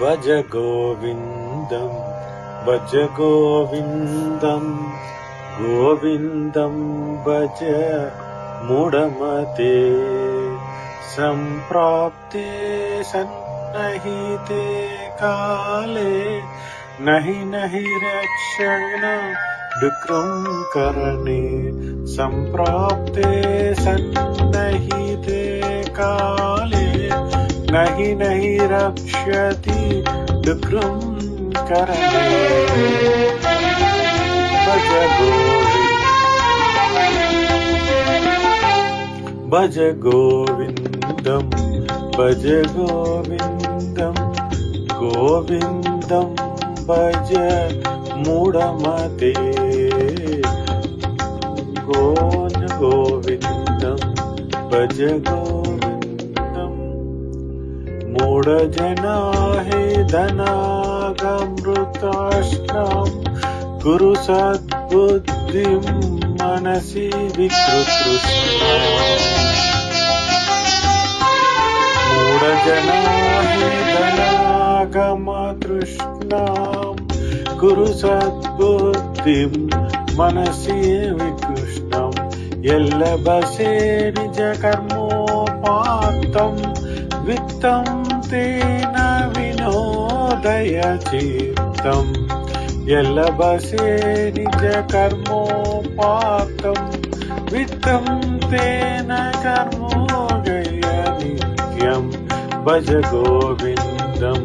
భజ గోవిందం భజ గోవిందం గోవిందం భజ మూఢమతే సంప్రాప్తే సన్నహితే కాలే నహి నహి రక్షణ డుక్రం కరణే సంప్రాప్తే సన్నహితే కాలే నహి నహి రక్షతి డుక్రం కరణే భజ గోవిందం భజ గోవిందం గోవిందం భజ మూఢమతే గోవిందం భజ గోవిందం మూఢజనా హే ధనాగమృతాశ్నం గురు సద్బుద్ధిం మనసి వికృతృష్ణా మూఢజనా హే ధనాగమతృష్ణాం గురు సద్బుద్ధిం మనసి వికృష్ణం ఎల్లబసే నిజ కర్మోపాత్తం విత్తం తేన వినోదయ చిత్తం ఎల్లబసే నిజ కర్మోపాత్తం విత్తం తేన కర్మోగయ నిత్యం భజ గోవిందం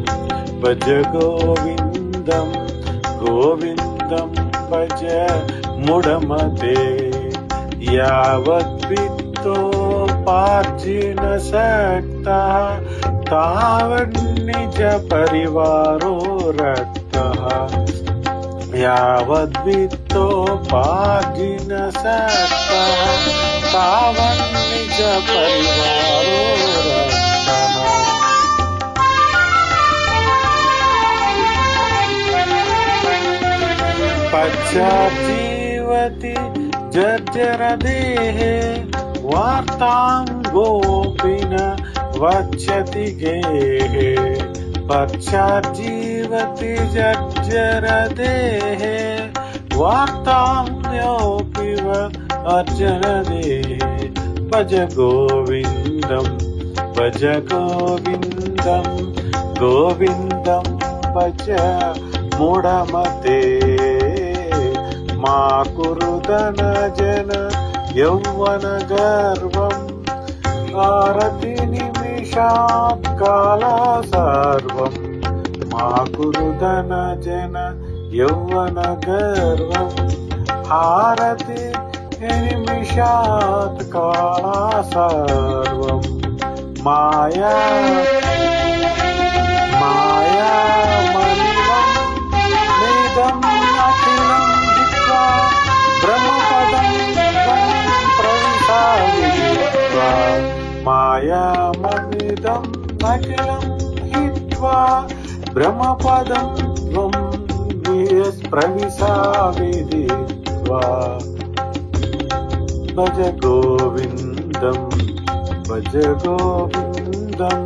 భజ గోవిందం గోవిందం భజ మూఢమతే యావద్విత్తోపార్జిన సక్తః తావన్నిజ పరివారో రక్తః యావద్విత్తోపార్జిన సక్తః తావన్నిజ పరివారో రక్తః పశ్చాజ్జీవతి జర్జరదేహే వార్తాం గోపిన వచ్చతి గేహే పశ్చాజ్జీవతి జర్జరదేహే వార్తాం యోపివ అర్జనదేహే భజ గోవిందం భజ గోవిందం గోవిందం భజ మూఢమతే మా కురుదన జన యౌవన గర్వం ఆరతి నిమిషాత్ కాల సర్వం మా కురుదన జన యౌవన గర్వం ఆరతి నిమిషాత్ కాల సర్వం మాయా మాయా మలినం నిదం అఖిలం హిత్వా బ్రహ్మపదం ప్రవిశావిదిత్వా మాయామనిదం అఖిలం హిత్వా బ్రహ్మపదం త్వం ప్రవిశావిదిత్వా భజ గోవిందం భజ గోవిందం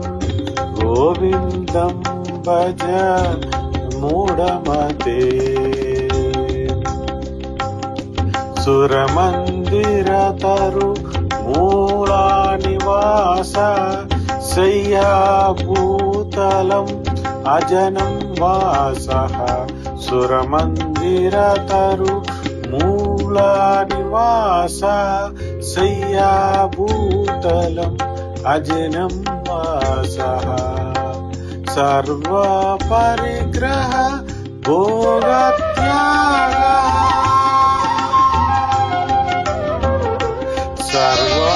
గోవిందం భజ మూఢమతే సురమందిరతరు మూలానివాస శయ్యాభూతలం అజనం వాసః సురమందిరతరు మూలానివాస శయ్యాభూతలం అజనం వాసః సర్వపరిగ్రహ భోగత్యాగః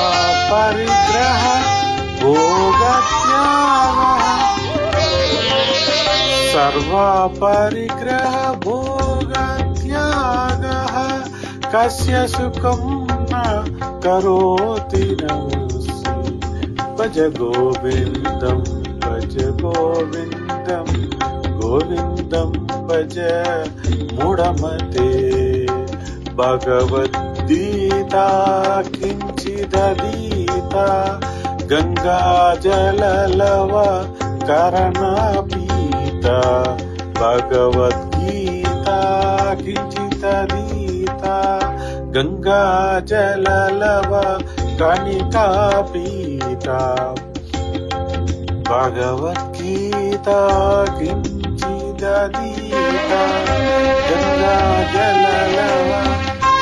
సర్వపరిగ్రహ భోగత్యాగః సర్వపరిగ్రహ భోగత్యాగః కస్య సుఖం న కరోతి నమసి భజ గోవిందం భజ గోవిందం గోవిందం భజ మూఢమతే భగవద్గీతా కించిదీత गङ्गाजललव करणपीता भगवद्गीता किञ्चिदधीता गङ्गाजललव कणिकापीता भगवद्गीता किञ्चिदधीता गङ्गाजललव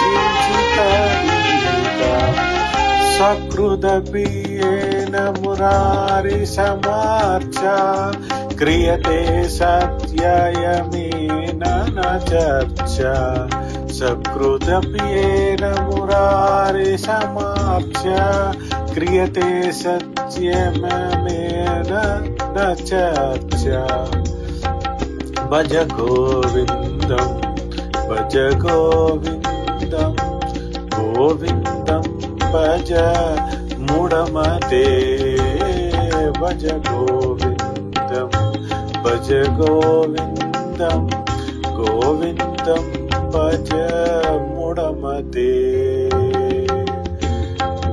किञ्चिदधीता सकृदप्रियेण मुरारिसमार्चा क्रियते सत्ययमेन न चर्चा सकृदप्रियेण मुरारिसमार्चा क्रियते सत्ययमेन न चर्चा भज गोविन्दं भज गोविन्दं गोविन्दं भज मूढमते भज गोविन्दं भज गोविन्दं गोविन्दं भज मूढमते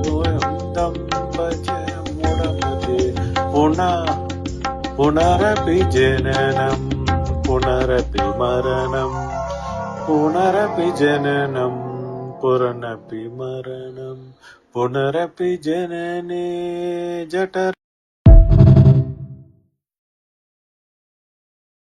गोविन्दं भज मूढमते पुनरपि जननं पुनरपि मरणं पुनरपि जननं पुनरपि मरणं पुनरपि जनने जठर